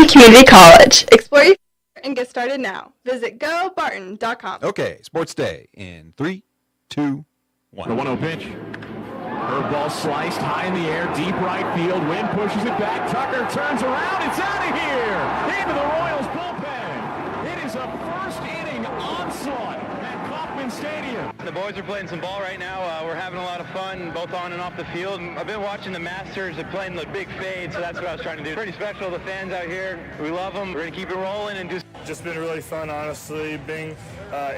Barton Community College. Explore your future and get started now. Visit gobarton.com. Okay, Sports Day in 3, 2, 1. The 1-0 pitch. Curveball sliced high in the air, deep right field. Wind pushes it back. Tucker turns around. It's out of here. Into the Royals bullpen. It is a first inning onslaught at Kauffman Stadium. The boys are playing some ball right now. We're having a lot of fun, both on and off the field. I've been watching the Masters. They're playing the big fade, so that's what I was trying to do. Pretty special, the fans out here. We love them. We're going to keep it rolling and do. Just been really fun, honestly, being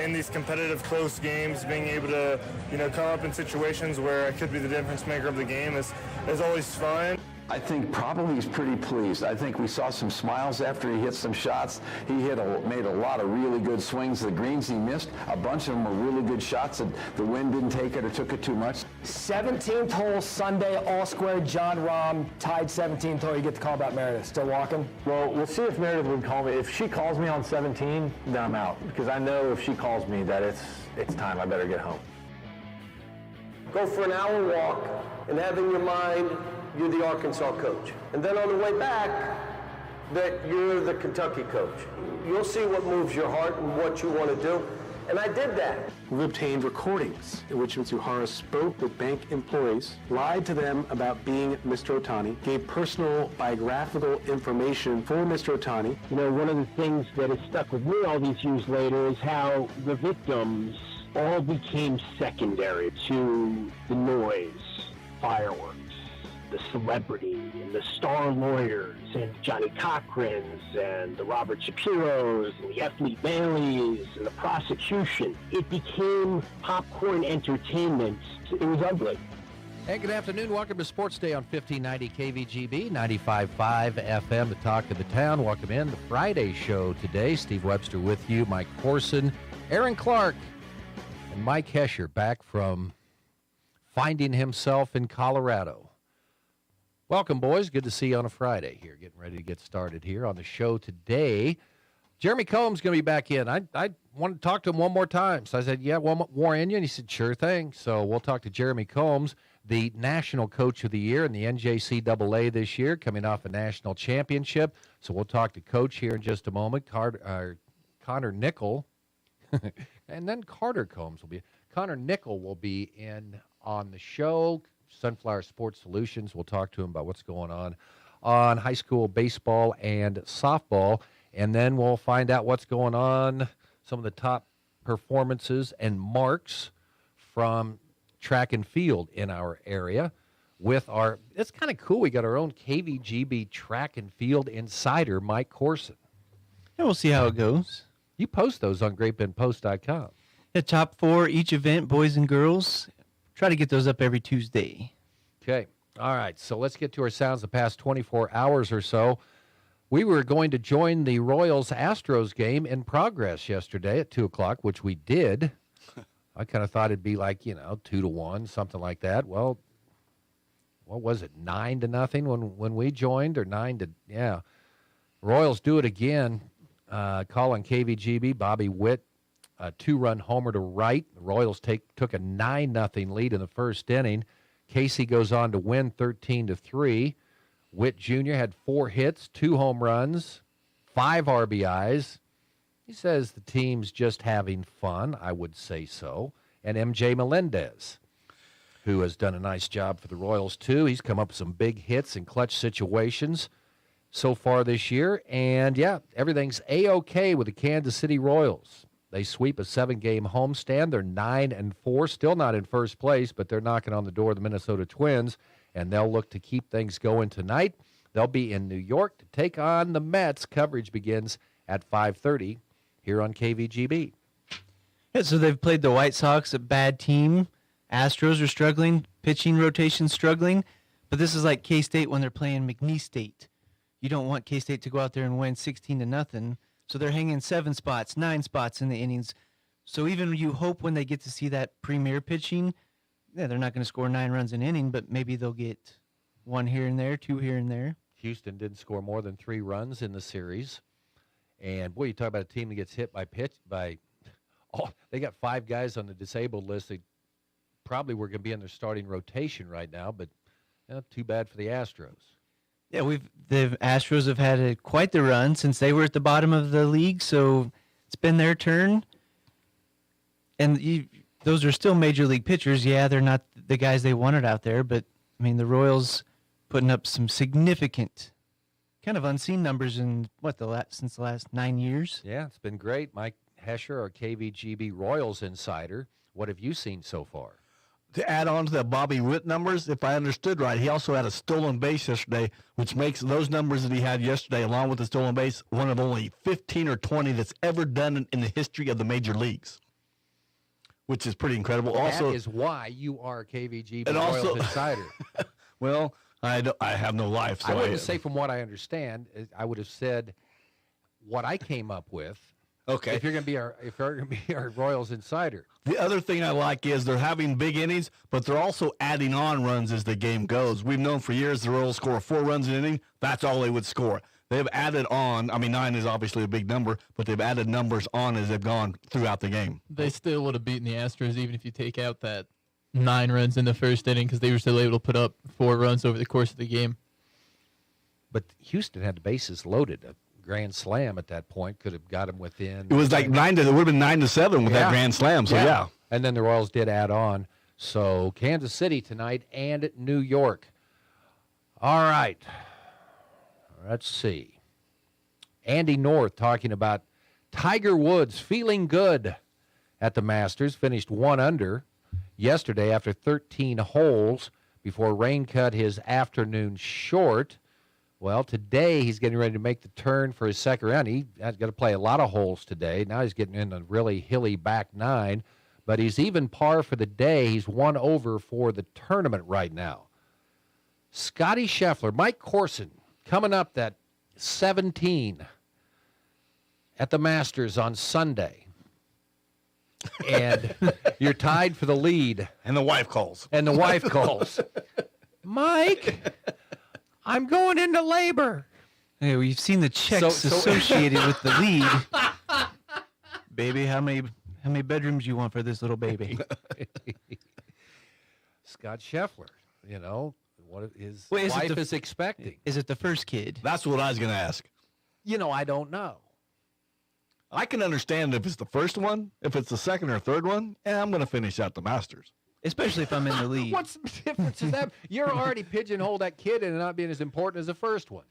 in these competitive close games, being able to, come up in situations where I could be the difference maker of the game is always fun. I think probably he's pretty pleased. I think we saw some smiles after he hit some shots. He made a lot of really good swings. The greens he missed, a bunch of them were really good shots that the wind didn't take it or took it too much. 17th hole Sunday, all square. John Rahm tied 17th hole. You get the call about Meredith. Still walking? Well, we'll see if Meredith would call me. If she calls me on 17, then I'm out, because I know if she calls me that it's time. I better get home. Go for an hour walk and have in your mind you're the Arkansas coach. And then on the way back, that you're the Kentucky coach. You'll see what moves your heart and what you want to do. And I did that. We've obtained recordings in which Mitsuhara spoke with bank employees, lied to them about being Mr. Otani, gave personal biographical information for Mr. Otani. One of the things that has stuck with me all these years later is how the victims all became secondary to the noise, fireworks, the celebrity and the star lawyers and Johnny Cochran's and the Robert Shapiro's and the F. Lee Baileys and the prosecution. It became popcorn entertainment. It was ugly. Hey, good afternoon. Welcome to Sports Day on 1590 KVGB, 95.5 FM, the talk of the town. Welcome in the Friday show today. Steve Webster with you, Mike Corson, Aaron Clark, and Mike Hesher back from finding himself in Colorado. Welcome, boys. Good to see you on a Friday here. Getting ready to get started here on the show today. Jeremy Combs going to be back in. I wanted to talk to him one more time. So I said, yeah, one more in you? And he said, sure thing. So we'll talk to Jeremy Combs, the National Coach of the Year in the NJCAA this year, coming off a national championship. So we'll talk to Coach here in just a moment. Connor Nickel, and then Carter Combs will be. Connor Nickel will be in on the show. Sunflower Sports Solutions. We'll talk to him about what's going on high school baseball and softball, and then we'll find out what's going on, some of the top performances and marks from track and field in our area with it's kind of cool. We got our own KVGB track and field insider, Mike Corson. And we'll see how it goes. You post those on GreatBendPost.com. The top 4 each event, boys and girls. Try to get those up every Tuesday. Okay. All right. So let's get to our sounds the past 24 hours or so. We were going to join the Royals-Astros game in progress yesterday at 2 o'clock, which we did. I kind of thought it'd be like, 2-1, something like that. Well, what was it, 9-0 when we joined, or 9 yeah. Royals do it again. Call on KVGB, Bobby Witt. A 2-run homer to right. The Royals took a 9-0 lead in the first inning. Casey goes on to win 13-3. Witt Jr. had 4 hits, 2 home runs, 5 RBIs. He says the team's just having fun. I would say so. And MJ Melendez, who has done a nice job for the Royals too. He's come up with some big hits in clutch situations so far this year. And, yeah, everything's A-OK with the Kansas City Royals. They sweep a 7-game homestand. They're 9-4, still not in first place, but they're knocking on the door of the Minnesota Twins, and they'll look to keep things going tonight. They'll be in New York to take on the Mets. Coverage begins at 5:30 here on KVGB. Yeah, so they've played the White Sox, a bad team. Astros are struggling, pitching rotation struggling, but this is like K-State when they're playing McNeese State. You don't want K-State to go out there and win 16-0. So they're hanging 7 spots, 9 spots in the innings. So even you hope when they get to see that premier pitching, yeah, they're not going to score 9 runs an inning, but maybe they'll get 1 here and there, 2 here and there. Houston didn't score more than 3 runs in the series. And, boy, you talk about a team that gets hit they got 5 guys on the disabled list that probably were going to be in their starting rotation right now, but too bad for the Astros. Yeah, the Astros have had quite the run since they were at the bottom of the league, so it's been their turn. And those are still major league pitchers. Yeah, they're not the guys they wanted out there, but I mean the Royals putting up some significant, kind of unseen numbers in since the last 9 years. Yeah, it's been great. Mike Hesher, our KVGB Royals insider. What have you seen so far? To add on to the Bobby Witt numbers, if I understood right, he also had a stolen base yesterday, which makes those numbers that he had yesterday, along with the stolen base, one of only 15 or 20 that's ever done in the history of the major leagues, which is pretty incredible. That is why you are KVGB and Royals also, insider. Well, I have no life. So I wouldn't say from what I understand. I would have said what I came up with. Okay. If you're going to be our Royals insider. The other thing I like is they're having big innings, but they're also adding on runs as the game goes. We've known for years the Royals score 4 runs an inning. That's all they would score. They've added on. I mean, 9 is obviously a big number, but they've added numbers on as they've gone throughout the game. They still would have beaten the Astros even if you take out that 9 runs in the first inning because they were still able to put up 4 runs over the course of the game. But Houston had the bases loaded. A grand slam at that point could have got him within. It was like 9 to. It would have been 9-7 with that grand slam. So yeah. And then the Royals did add on. So Kansas City tonight and New York. All right. Let's see. Andy North talking about Tiger Woods feeling good at the Masters. Finished 1 under yesterday after 13 holes before rain cut his afternoon short. Well, today he's getting ready to make the turn for his second round. He's got to play a lot of holes today. Now he's getting in a really hilly back 9. But he's even par for the day. He's 1 over for the tournament right now. Scotty Scheffler, Mike Corson, coming up at 17 at the Masters on Sunday. And you're tied for the lead. And the wife calls. Mike, I'm going into labor. Hey, we've seen the checks associated with the lead. Baby, how many bedrooms you want for this little baby? Scott Scheffler, what his wife is expecting. Is it the first kid? That's what I was going to ask. I don't know. I can understand if it's the first one. If it's the second or third one, I'm going to finish out the Masters. Especially if I'm in the lead. What's the difference in that? You're already pigeonholed that kid into not being as important as the first one.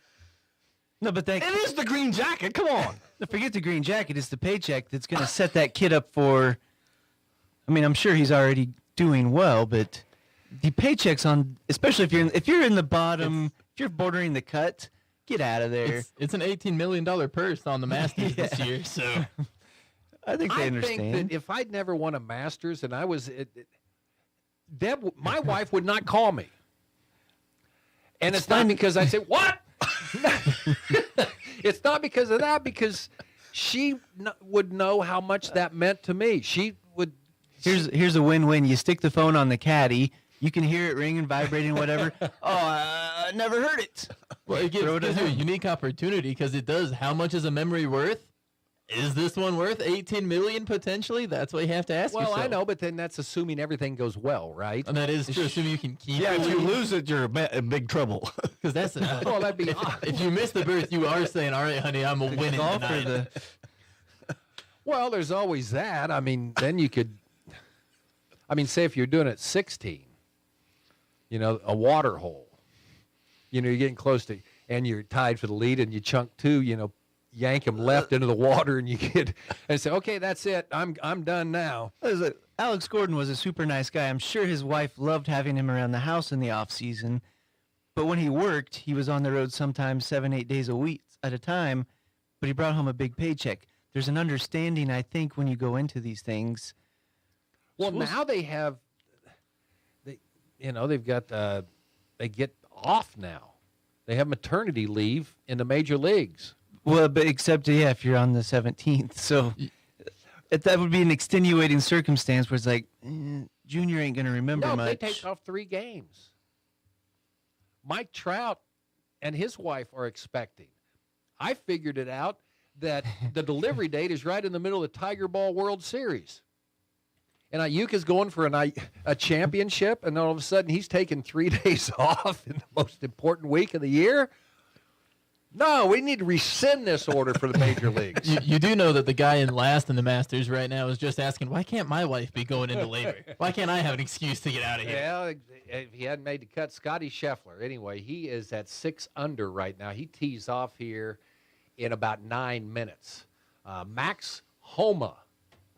No, but it is the green jacket. Come on. Forget the green jacket. It's the paycheck that's going to set that kid up for. I mean, I'm sure he's already doing well, but the paychecks on, especially if you're in the bottom, if you're bordering the cut, get out of there. It's an $18 million purse on the Masters this year, so I think they understand. I think that if I'd never won a Masters and I was. Deb, my wife would not call me. And it's not because I say, what? It's not because of that, because she would know how much that meant to me. She would. Here's a win-win. You stick the phone on the caddy. You can hear it ringing, vibrating, whatever. I never heard it. Well, it gives you a unique opportunity because it does. How much is a memory worth? Is this one worth $18 million potentially? That's what you have to ask yourself. Well, I know, but then that's assuming everything goes well, right? And that is true. Assuming you can keep it. If you lose it, you're in big trouble. Because that's well, that'd be if you miss the berth, you are saying, "All right, honey, I'm winning tonight." Well, there's always that. I mean, then you could. I mean, say if you're doing it 16, a water hole. You're getting close to, and you're tied for the lead, and you chunk 2. Yank him left into the water, and you get and say, "Okay, that's it. I'm done now." Alex Gordon was a super nice guy. I'm sure his wife loved having him around the house in the off season, but when he worked, he was on the road sometimes 7-8 days a week at a time. But he brought home a big paycheck. There's an understanding, I think, when you go into these things. Well, now they have, they've got they get off now. They have maternity leave in the major leagues. Well, but except, if you're on the 17th. So that would be an extenuating circumstance where it's like, Junior ain't going to remember much. No, they take off 3 games. Mike Trout and his wife are expecting. I figured it out that the delivery date is right in the middle of the Tiger Ball World Series. And Ayuka's going for a championship, and all of a sudden he's taking 3 days off in the most important week of the year. No, we need to rescind this order for the major leagues. You do know that the guy in last in the Masters right now is just asking, why can't my wife be going into labor? Why can't I have an excuse to get out of here? Well, if he hadn't made the cut, Scotty Scheffler. Anyway, he is at 6 under right now. He tees off here in about 9 minutes. Max Homa,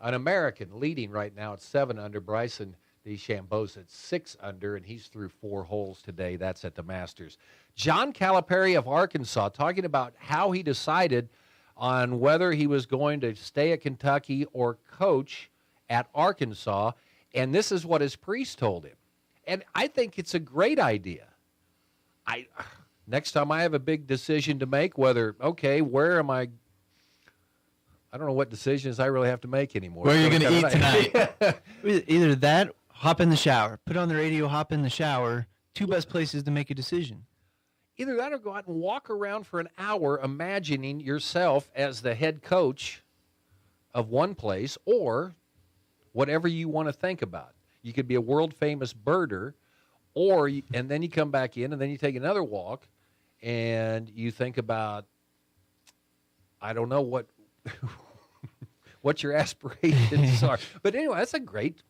an American, leading right now at 7 under. Bryson DeChambeau's at 6 under, and he's through 4 holes today. That's at the Masters. John Calipari of Arkansas talking about how he decided on whether he was going to stay at Kentucky or coach at Arkansas, and this is what his priest told him. And I think it's a great idea. Next time I have a big decision to make, where am I don't know what decisions I really have to make anymore. Where are you going to eat tonight? Either that, hop in the shower. Put on the radio, hop in the shower. 2 best places to make a decision. Either that or go out and walk around for an hour imagining yourself as the head coach of one place or whatever you want to think about. You could be a world-famous birder, and then you come back in, and then you take another walk, and you think about, I don't know what your aspirations are. But anyway, that's a great,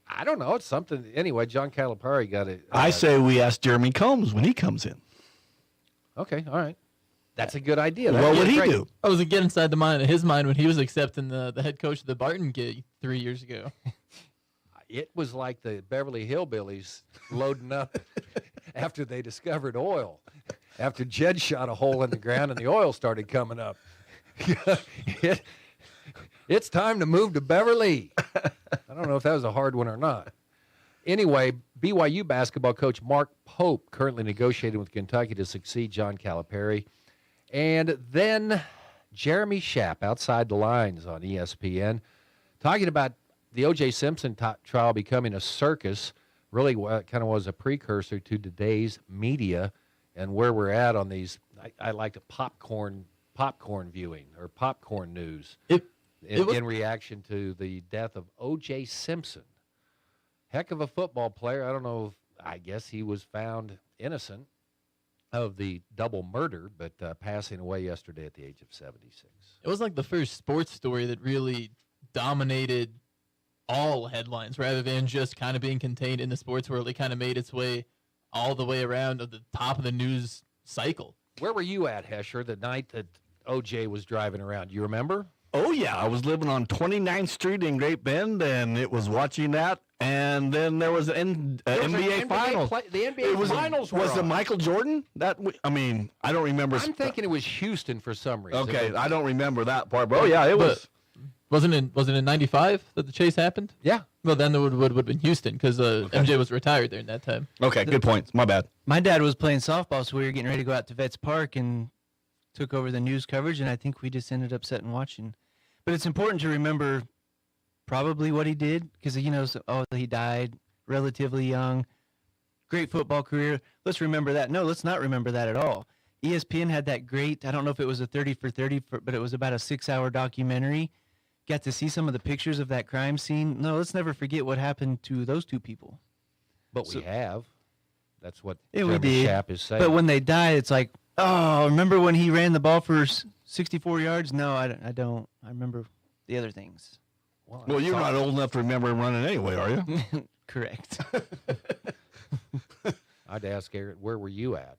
I don't know, it's something. Anyway, John Calipari got it. I say we ask Jeremy Combs when he comes in. Okay, all right. That's a good idea. What would he do? I was get inside his mind when he was accepting the head coach of the Barton gig 3 years ago. It was like the Beverly Hillbillies loading up after they discovered oil. After Jed shot a hole in the ground and the oil started coming up. It's time to move to Beverly. I don't know if that was a hard one or not. Anyway, BYU basketball coach Mark Pope currently negotiating with Kentucky to succeed John Calipari. And then Jeremy Schaap outside the lines on ESPN talking about the O.J. Simpson trial becoming a circus, really kind of was a precursor to today's media and where we're at on these, I like to popcorn viewing or popcorn news in reaction to the death of O.J. Simpson. Heck of a football player. I don't know. I guess he was found innocent of the double murder, but passing away yesterday at the age of 76. It was like the first sports story that really dominated all headlines rather than just kind of being contained in the sports world. It kind of made its way all the way around to the top of the news cycle. Where were you at, Hesher, the night that O.J. was driving around? Do you remember? Oh, yeah. I was living on 29th Street in Great Bend, and it was watching that. And then there was an NBA Finals. The NBA Finals was it Michael Jordan? I don't remember. I'm thinking it was Houston for some reason. Okay, I don't remember that part. But, it was. Wasn't it in 95 that the chase happened? Yeah. Well, then it would have been Houston because MJ was retired during that time. Okay, good points. My bad. My dad was playing softball, so we were getting ready to go out to Vets Park and took over the news coverage, and I think we just ended up sitting watching. But it's important to remember probably what he did because, he died relatively young. Great football career. Let's remember that. No, let's not remember that at all. ESPN had that great, I don't know if it was a 30 for 30, but it was about a 6-hour documentary. Got to see some of the pictures of that crime scene. No, let's never forget what happened to those two people. But we have. That's what we did. Schaap is saying. But when they died, it's like, oh, remember when he ran the ball for 64 yards? No, I don't. I remember the other things. Well, you're not old enough to remember him running anyway, are you? Correct. I'd ask Aaron, where were you at?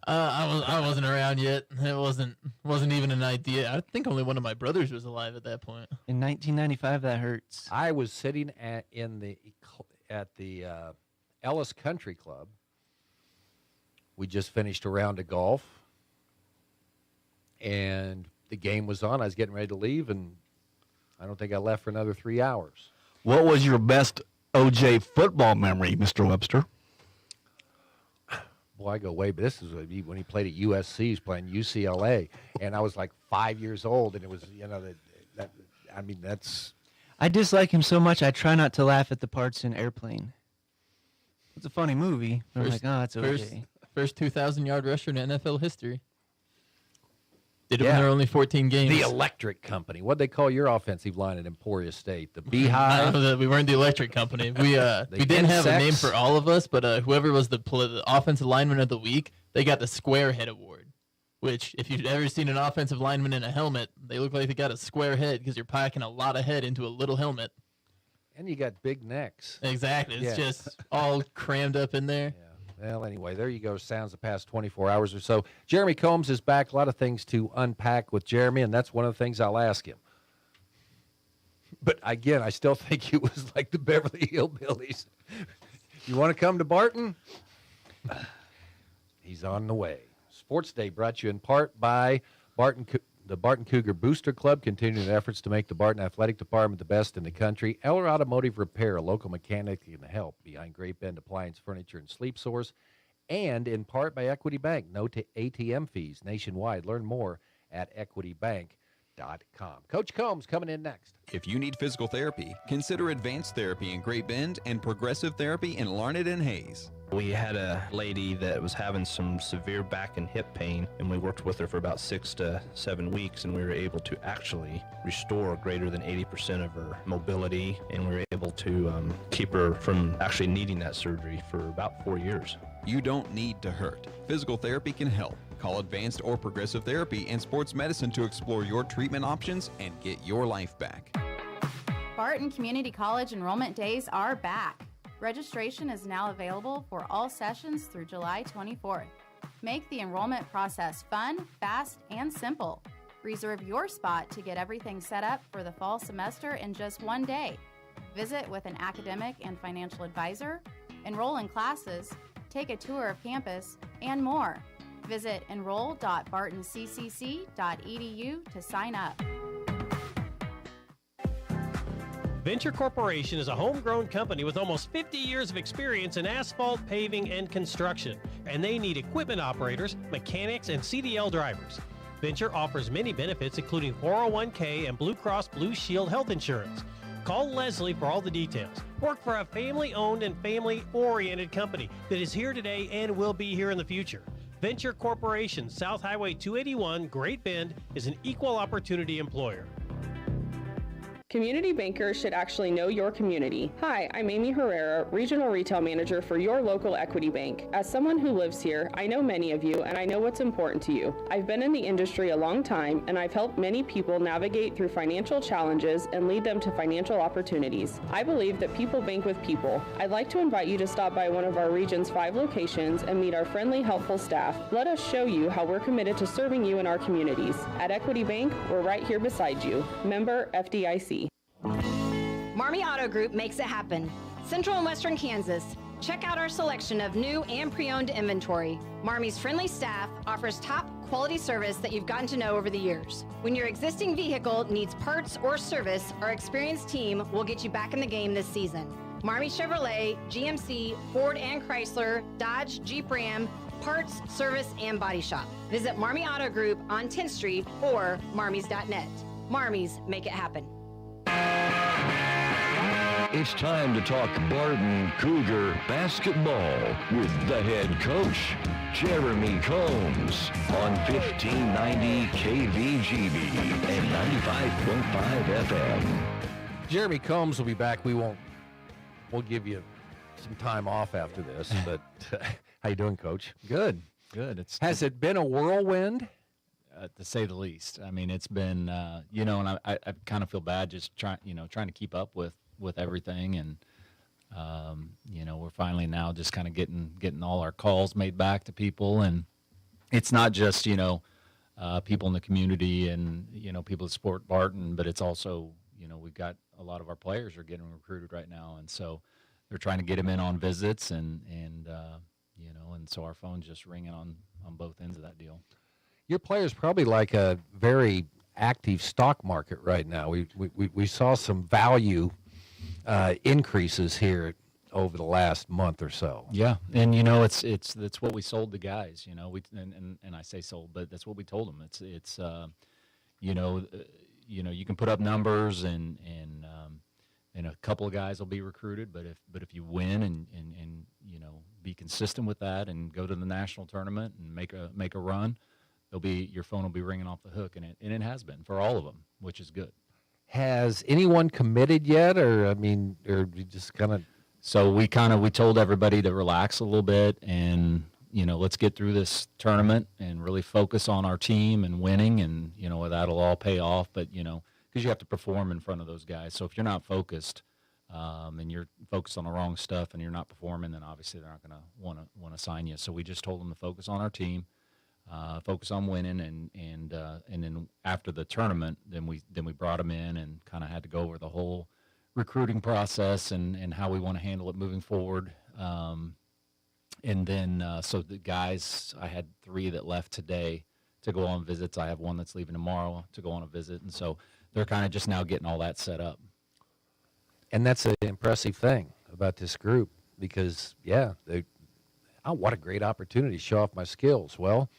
I wasn't around yet. It wasn't even an idea. I think only one of my brothers was alive at that point. In 1995, that hurts. I was sitting at the Ellis Country Club. We just finished a round of golf, and the game was on. I was getting ready to leave, and I don't think I left for another 3 hours. What was your best O.J. football memory, Mr. Webster? Boy, I go way, but this is when he played at USC. He was playing UCLA, and I was like 5 years old, and it was, that's. I dislike him so much, I try not to laugh at the parts in Airplane. It's a funny movie. But I'm like, oh, it's okay. First 2,000-yard rusher in NFL history. Did it when there were only 14 games. The Electric Company. What'd they call your offensive line at Emporia State? The Beehive? No, we weren't the Electric Company. We didn't have a name for all of us, but whoever was the offensive lineman of the week, they got the Squarehead Award. which if you've ever seen an offensive lineman in a helmet, they look like they got a square head because you're packing a lot of head into a little helmet. And you got big necks. Exactly. It's Yeah. just all crammed up in there. Well, anyway, there you go. Sounds the past 24 hours or so. Jeremy Combs is back. A lot of things to unpack with Jeremy, and that's one of the things I'll ask him. But again, I still think it was like the Beverly Hillbillies. You want to come to Barton? He's on the way. Sports Day brought to you in part by the Barton Cougar Booster Club, continuing efforts to make the Barton Athletic Department the best in the country. Eller Automotive Repair, a local mechanic can help behind Great Bend Appliance Furniture and Sleep Source. And in part by Equity Bank, no ATM fees nationwide. Learn more at equitybank.com. Coach Combs coming in next. If you need physical therapy, consider Advanced Therapy in Great Bend and Progressive Therapy in Larned and Hayes. We had a lady that was having some severe back and hip pain, and we worked with her for about 6 to 7 weeks, and we were able to actually restore greater than 80% of her mobility, and we were able to keep her from actually needing that surgery for about 4 years. You don't need to hurt. Physical therapy can help. Call Advanced or Progressive Therapy and Sports Medicine to explore your treatment options and get your life back. Barton Community College enrollment days are back. Registration is now available for all sessions through July 24th. Make the enrollment process fun, fast, and simple. Reserve your spot to get everything set up for the fall semester in just one day. Visit with an academic and financial advisor, enroll in classes, take a tour of campus, and more. Visit enroll.bartonccc.edu to sign up. Venture Corporation is a homegrown company with almost 50 years of experience in asphalt, paving, and construction, and they need equipment operators, mechanics, and CDL drivers. Venture offers many benefits, including 401k and Blue Cross Blue Shield health insurance. Call Leslie for all the details. Work for a family-owned and family-oriented company that is here today and will be here in the future. Venture Corporation, South Highway 281, Great Bend, is an equal opportunity employer. Community bankers should actually know your community. Hi, I'm Amy Herrera, Regional Retail Manager for your local Equity Bank. As someone who lives here, I know many of you and I know what's important to you. I've been in the industry a long time and I've helped many people navigate through financial challenges and lead them to financial opportunities. I believe that people bank with people. I'd like to invite you to stop by one of our region's 5 locations and meet our friendly, helpful staff. Let us show you how we're committed to serving you in our communities. At Equity Bank, we're right here beside you. Member FDIC. Marmy Auto Group makes it happen. Central and Western Kansas. Check out our selection of new and pre-owned inventory. Marmy's friendly staff offers top quality service that you've gotten to know over the years. When your existing vehicle needs parts or service, our experienced team will get you back in the game this season. Marmy Chevrolet, GMC, Ford and Chrysler, Dodge, Jeep Ram, parts, service, and body shop. Visit Marmy Auto Group on 10th Street or marmys.net. Marmys make it happen. It's time to talk Barton Cougar basketball with the head coach, Jeremy Combs, on 1590 KVGB and 95.5 FM. Jeremy Combs will be back. We'll give you some time off after this, but how you doing, Coach? Good. Has it been a whirlwind? To say the least. I mean, it's been, and I kind of feel bad just trying to keep up with everything, and we're finally now just kind of getting all our calls made back to people, and it's not just people in the community and people that support Barton, but it's also we've got a lot of our players are getting recruited right now, and so they're trying to get them in on visits, and so our phone's just ringing on both ends of that deal. Your players probably like a very active stock market right now. We saw some value increases here over the last month or so. Yeah, and that's what we sold the guys. And I say sold, but that's what we told them. It's you can put up numbers and a couple of guys will be recruited, but if you win and be consistent with that and go to the national tournament and make a run, your phone will be ringing off the hook, and it has been for all of them, which is good. Has anyone committed yet, or you just kind of? So we told everybody to relax a little bit, and let's get through this tournament and really focus on our team and winning, and that'll all pay off. But because you have to perform in front of those guys, so if you're not focused and you're focused on the wrong stuff and you're not performing, then obviously they're not going to want to sign you. So we just told them to focus on our team, focus on winning, and then after the tournament, then we brought them in and kind of had to go over the whole recruiting process and how we want to handle it moving forward. And then, so the guys, I had 3 that left today to go on visits. I have one that's leaving tomorrow to go on a visit. And so they're kind of just now getting all that set up. And that's an impressive thing about this group because, what a great opportunity to show off my skills. Well,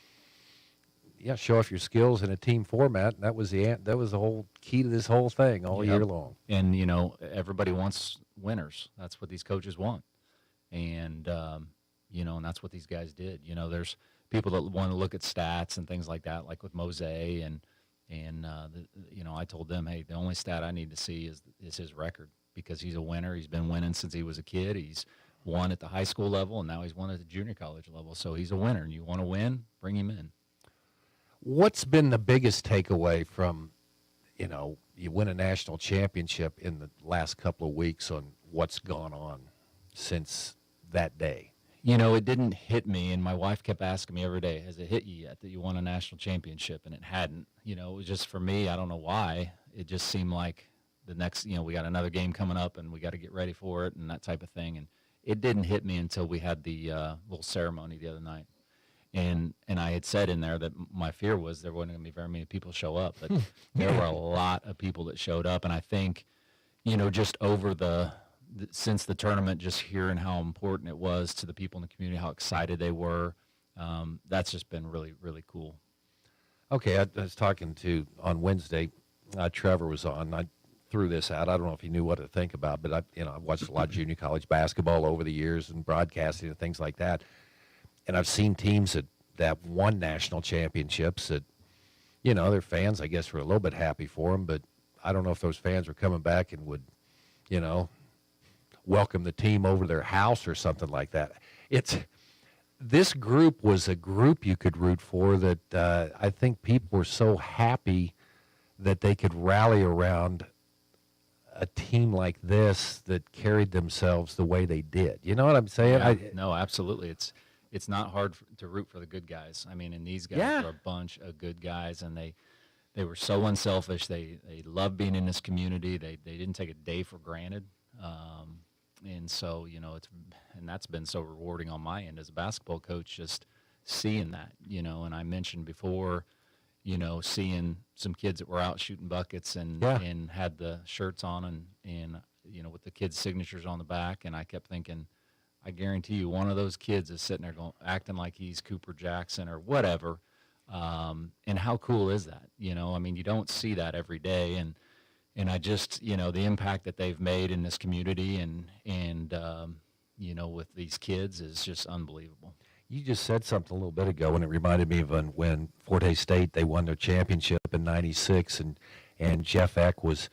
show off your skills in a team format. That was the whole key to this whole thing all year long. And, everybody wants winners. That's what these coaches want. And, and that's what these guys did. There's people that want to look at stats and things like that, like with Mose and I told them, hey, the only stat I need to see is his record because he's a winner. He's been winning since he was a kid. He's won at the high school level, and now he's won at the junior college level. So he's a winner, and you want to win, bring him in. What's been the biggest takeaway from, you win a national championship in the last couple of weeks on what's gone on since that day? It didn't hit me, and my wife kept asking me every day, has it hit you yet that you won a national championship? And it hadn't. It was just for me, I don't know why. It just seemed like the next, we got another game coming up, and we got to get ready for it and that type of thing. And it didn't hit me until we had the little ceremony the other night. And I had said in there that my fear was there wasn't going to be very many people show up, but there were a lot of people that showed up. And I think, just over since the tournament, just hearing how important it was to the people in the community, how excited they were, that's just been really, really cool. Okay, I was talking to, on Wednesday, Trevor was on. I threw this out. I don't know if he knew what to think about, but I've watched a lot of junior college basketball over the years and broadcasting and things like that. And I've seen teams that won national championships that, their fans, I guess, were a little bit happy for them, but I don't know if those fans were coming back and would, welcome the team over their house or something like that. This group was a group you could root for that I think people were so happy that they could rally around a team like this that carried themselves the way they did. You know what I'm saying? Yeah, no, absolutely. It's not hard to root for the good guys. I mean, and these guys are a bunch of good guys, and they were so unselfish. They loved being in this community. They didn't take a day for granted. And so, and that's been so rewarding on my end as a basketball coach, just seeing that, and I mentioned before, seeing some kids that were out shooting buckets and had the shirts on and with the kids' signatures on the back. And I kept thinking, I guarantee you one of those kids is sitting there acting like he's Cooper Jackson or whatever. And how cool is that? I mean, you don't see that every day. And I just, the impact that they've made in this community and with these kids is just unbelievable. You just said something a little bit ago, and it reminded me of when Fort Hays State, they won their championship in '96, and Jeff Eck was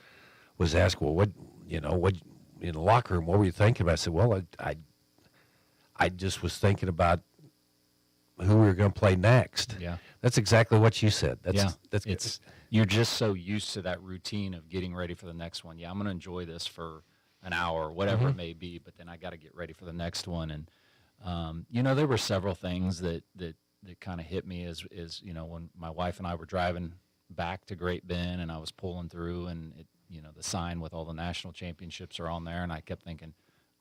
asked, well, what in the locker room, what were you thinking about? I said, well, I just was thinking about who we were going to play next. Yeah. That's exactly what you said. You're just so used to that routine of getting ready for the next one. Yeah, I'm going to enjoy this for an hour or whatever it may be, but then I got to get ready for the next one. And, there were several things that kind of hit me as when my wife and I were driving back to Great Bend and I was pulling through and the sign with all the national championships are on there. And I kept thinking,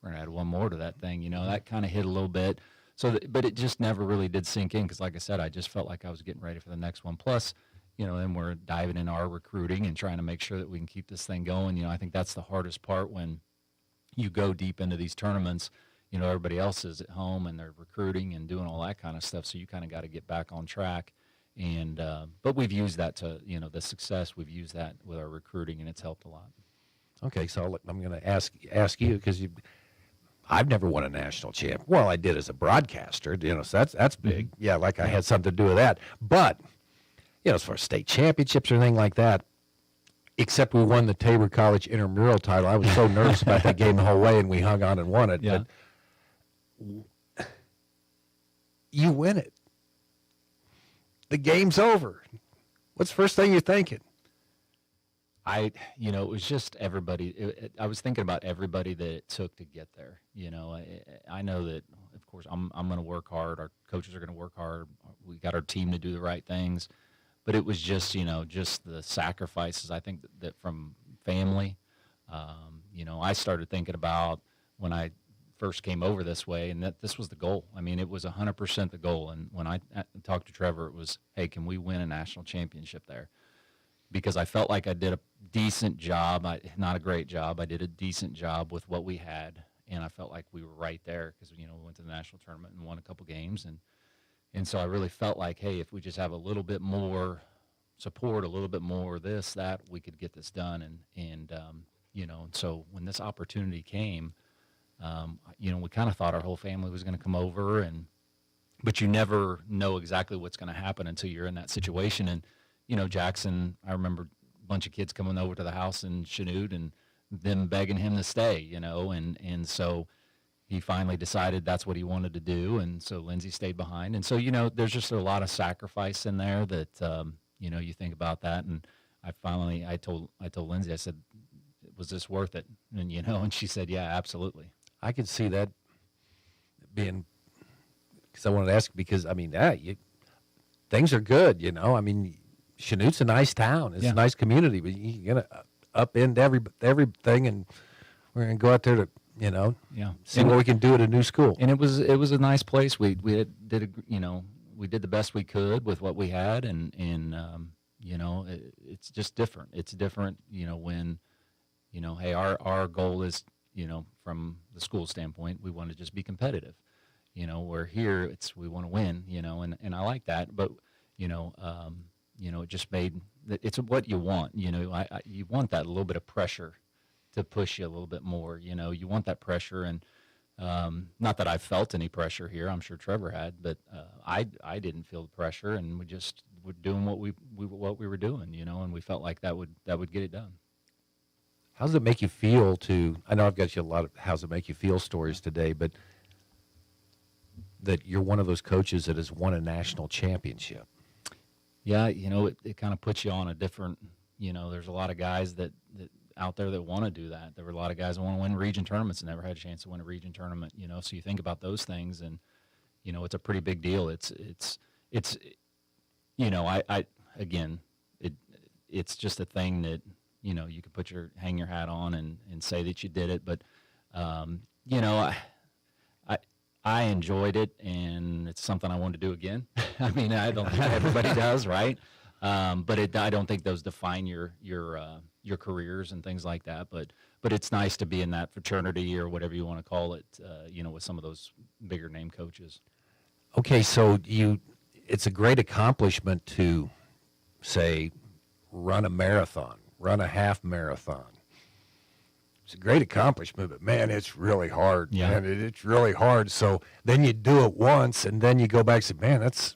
we're going to add one more to that thing. That kind of hit a little bit. But it just never really did sink in because, like I said, I just felt like I was getting ready for the next one. Plus, then we're diving into our recruiting and trying to make sure that we can keep this thing going. I think that's the hardest part when you go deep into these tournaments. Everybody else is at home and they're recruiting and doing all that kind of stuff. So you kind of got to get back on track. And but we've used that to, the success. We've used that with our recruiting, and it's helped a lot. Okay, so I'm going to ask you because I've never won a national champ. Well, I did as a broadcaster, so that's big. Yeah, like I had something to do with that. But, as far as state championships or anything like that, except we won the Tabor College intramural title. I was so nervous about that game the whole way, and we hung on and won it. Yeah. But you win it. The game's over. What's the first thing you're thinking? It was just everybody. I was thinking about everybody that it took to get there. I know that, of course, I'm going to work hard. Our coaches are going to work hard. We got our team to do the right things. But it was just, just the sacrifices, I think, that from family. I started thinking about when I first came over this way, and that this was the goal. I mean, it was 100% the goal. And when I talked to Trevor, it was, hey, can we win a national championship there? Because I felt like I did a decent job, not a great job. I did a decent job with what we had, and I felt like we were right there because, we went to the national tournament and won a couple games. And so I really felt like, hey, if we just have a little bit more support, a little bit more this, that, we could get this done. And so when this opportunity came, we kind of thought our whole family was going to come over, but you never know exactly what's going to happen until you're in that situation. And, Jackson, I remember a bunch of kids coming over to the house in Chanute and them begging him to stay, and so he finally decided that's what he wanted to do. And so Lindsey stayed behind. And so, there's just a lot of sacrifice in there that, you think about that. And I told Lindsey, I said, was this worth it? And, and she said, yeah, absolutely. I could see that being, because I wanted to ask, because, things are good, Chanute's a nice town. It's a nice community, but you're going to upend everything, and we're going to go out there to, see what we can do at a new school. And it was a nice place. We did the best we could with what we had, and it's just different. It's different, when, hey, our goal is, from the school standpoint, we want to just be competitive. Where here we want to win, and I like that, but, it just made, it's what you want, you want that little bit of pressure to push you a little bit more, you want that pressure. And not that I felt any pressure here, I'm sure Trevor had, but I didn't feel the pressure, and we just were doing what we were doing, and we felt like that would get it done. How does it make you feel I know I've got you a lot of how's it make you feel stories today, but that you're one of those coaches that has won a national championship? Yeah, it kind of puts you on a different, there's a lot of guys that out there that want to do that. There were a lot of guys that want to win region tournaments and never had a chance to win a region tournament, so you think about those things, and, it's a pretty big deal. It's just a thing that, you could hang your hat on and say that you did it. But, I enjoyed it, and it's something I want to do again. I don't think everybody does, right? But I don't think those define your careers and things like that. But it's nice to be in that fraternity, or whatever you want to call it, with some of those bigger name coaches. Okay, so it's a great accomplishment to, say, run a marathon, run a half marathon. It's a great accomplishment, but man, it's really hard. Yeah. Man, it's really hard. So then you do it once, and then you go back and say, man, that's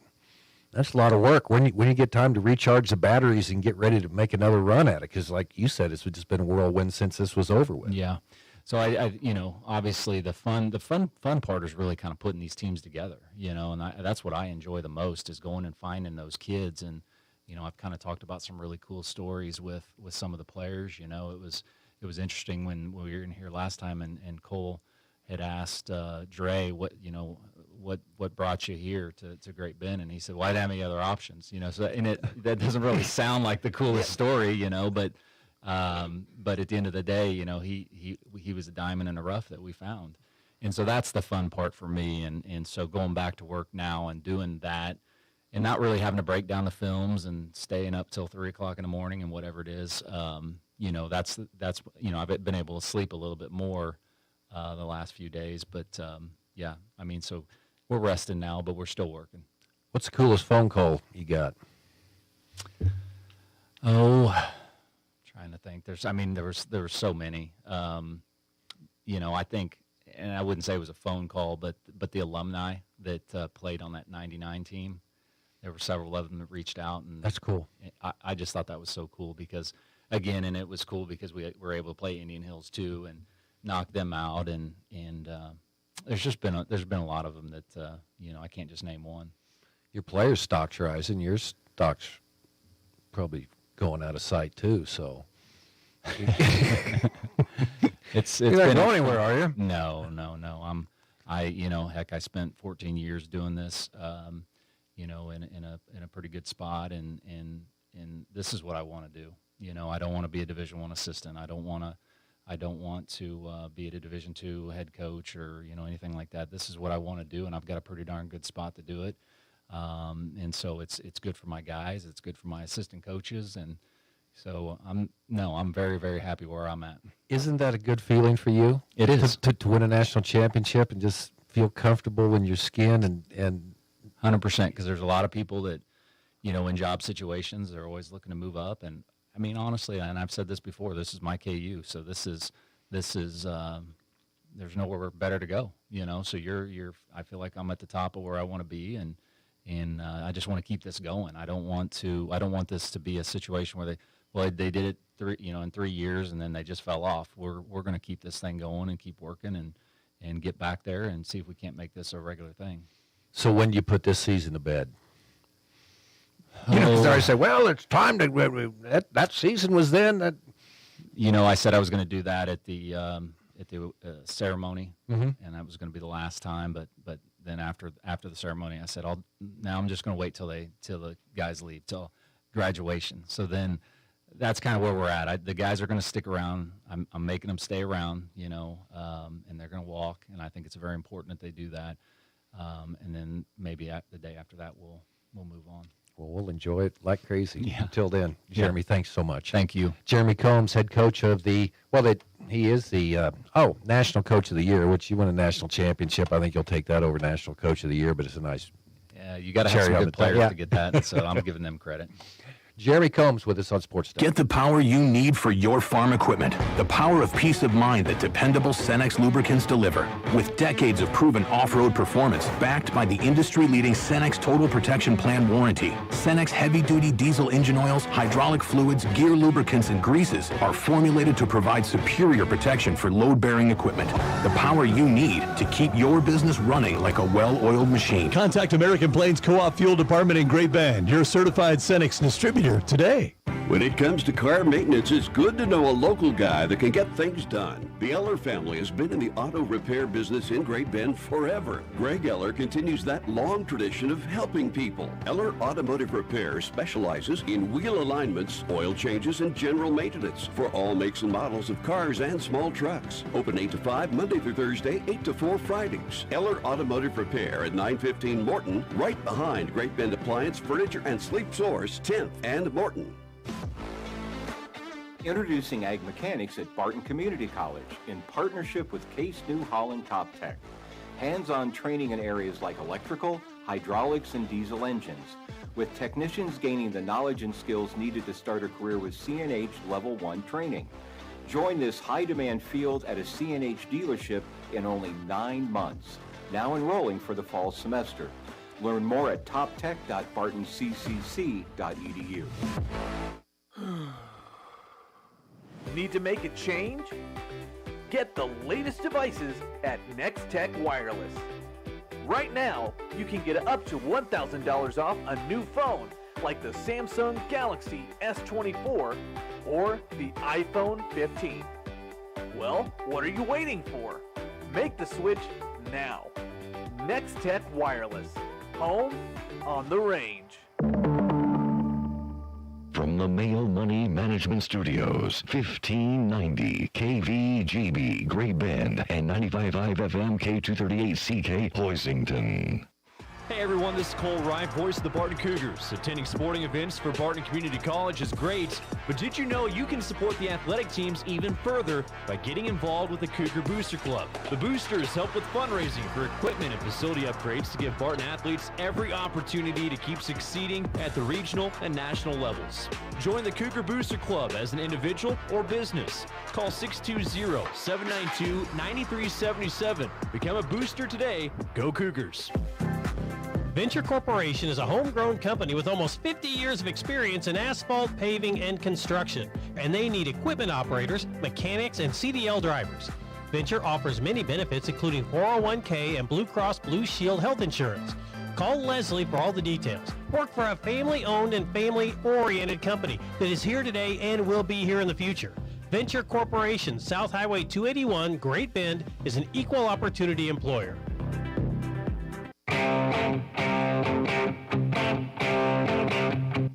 a lot of work. When you get time to recharge the batteries and get ready to make another run at it, because like you said, it's just been a whirlwind since this was over with. Yeah. So I obviously the fun part is really kind of putting these teams together, and that's what I enjoy the most, is going and finding those kids. And, I've kind of talked about some really cool stories with some of the players. It was interesting when we were in here last time, and Cole had asked Dre what brought you here to Great Bend, and he said, "Well, I didn't have any other options." So that doesn't really sound like the coolest story, but at the end of the day, he was a diamond in the rough that we found, and so that's the fun part for me. And so going back to work now and doing that, and not really having to break down the films and staying up till 3 o'clock in the morning and whatever it is. That's I've been able to sleep a little bit more the last few days, but so we're resting now, but we're still working. What's the coolest phone call you got? Oh, trying to think. There were so many. I think, and I wouldn't say it was a phone call, but the alumni that played on that '99 team, there were several of them that reached out, and that's cool. I just thought that was so cool because. Again, and it was cool because we were able to play Indian Hills too and knock them out, and there's been a lot of them that I can't just name one. Your players' stocks rising. Your stocks probably going out of sight too. So it's You're not been going anywhere, are you? No. Heck, I spent 14 years doing this. In a pretty good spot, and this is what I want to do. I don't want to be a Division I assistant. I don't want to be at a Division II head coach or anything like that. This is what I want to do, and I've got a pretty darn good spot to do it. And so it's good for my guys. It's good for my assistant coaches, and so I'm very, very happy where I'm at. Isn't that a good feeling for you? It is to win a national championship and just feel comfortable in your skin and 100%, because there's a lot of people that in job situations they're always looking to move up, and I mean honestly, and I've said this before, this is my KU, so this is there's nowhere better to go. So I feel like I'm at the top of where I want to be, and I just want to keep this going. I don't want this to be a situation where they did it in 3 years and then they just fell off. We're going to keep this thing going and keep working and get back there and see if we can't make this a regular thing. So when do you put this season to bed? I say, well, it's time to that season was then. That I said I was going to do that at the ceremony, Mhm. and that was going to be the last time. But then after the ceremony, I said, now I'm just going to wait till the guys leave, till graduation. So then that's kind of where we're at. The guys are going to stick around. I'm making them stay around, and they're going to walk. And I think it's very important that they do that. And then maybe the day after that, we'll move on. Well, we'll enjoy it like crazy. Yeah. Until then, Jeremy, thanks so much. Thank you. Jeremy Combs, head coach of he is the National Coach of the Year, which you win a national championship. I think you'll take that over National Coach of the Year, but it's a nice Yeah, you got to have cherry some on good the top. players Yeah. to get that, so I'm giving them credit. Jeremy Combs with us on Sports Stuff. Get the power you need for your farm equipment. The power of peace of mind that dependable Cenex lubricants deliver. With decades of proven off-road performance backed by the industry-leading Cenex Total Protection Plan warranty. Cenex heavy-duty diesel engine oils, hydraulic fluids, gear lubricants, and greases are formulated to provide superior protection for load-bearing equipment. The power you need to keep your business running like a well-oiled machine. Contact American Plains Co-op Fuel Department in Great Bend, your certified Cenex distributor today. When it comes to car maintenance, it's good to know a local guy that can get things done. The Eller family has been in the auto repair business in Great Bend forever. Greg Eller continues that long tradition of helping people. Eller Automotive Repair specializes in wheel alignments, oil changes, and general maintenance for all makes and models of cars and small trucks. Open 8 to 5 Monday through Thursday, 8 to 4 Fridays. Eller Automotive Repair at 915 Morton, right behind Great Bend Appliance, Furniture, and Sleep Source, 10th and Morton. Introducing Ag Mechanics at Barton Community College in partnership with Case New Holland Top Tech. Hands-on training in areas like electrical, hydraulics, and diesel engines, with technicians gaining the knowledge and skills needed to start a career with CNH Level 1 training. Join this high-demand field at a CNH dealership in only 9 months. Now enrolling for the fall semester. Learn more at toptech.bartonccc.edu. Need to make a change? Get the latest devices at Nextech Wireless. Right now, you can get up to $1,000 off a new phone like the Samsung Galaxy S24 or the iPhone 15. Well, what are you waiting for? Make the switch now. Nextech Wireless. Home on the range. From the Mail Money Management Studios, 1590 KVGB Great Bend and 95.5 FM K238CK Hoisington. Hey everyone, this is Cole Ryan, voice of the Barton Cougars. Attending sporting events for Barton Community College is great, but did you know you can support the athletic teams even further by getting involved with the Cougar Booster Club? The Boosters help with fundraising for equipment and facility upgrades to give Barton athletes every opportunity to keep succeeding at the regional and national levels. Join the Cougar Booster Club as an individual or business. Call 620-792-9377. Become a booster today. Go Cougars. Venture Corporation is a homegrown company with almost 50 years of experience in asphalt, paving, and construction, and they need equipment operators, mechanics, and CDL drivers. Venture offers many benefits, including 401k and Blue Cross Blue Shield health insurance. Call Leslie for all the details. Work for a family-owned and family-oriented company that is here today and will be here in the future. Venture Corporation, South Highway 281, Great Bend, is an equal opportunity employer.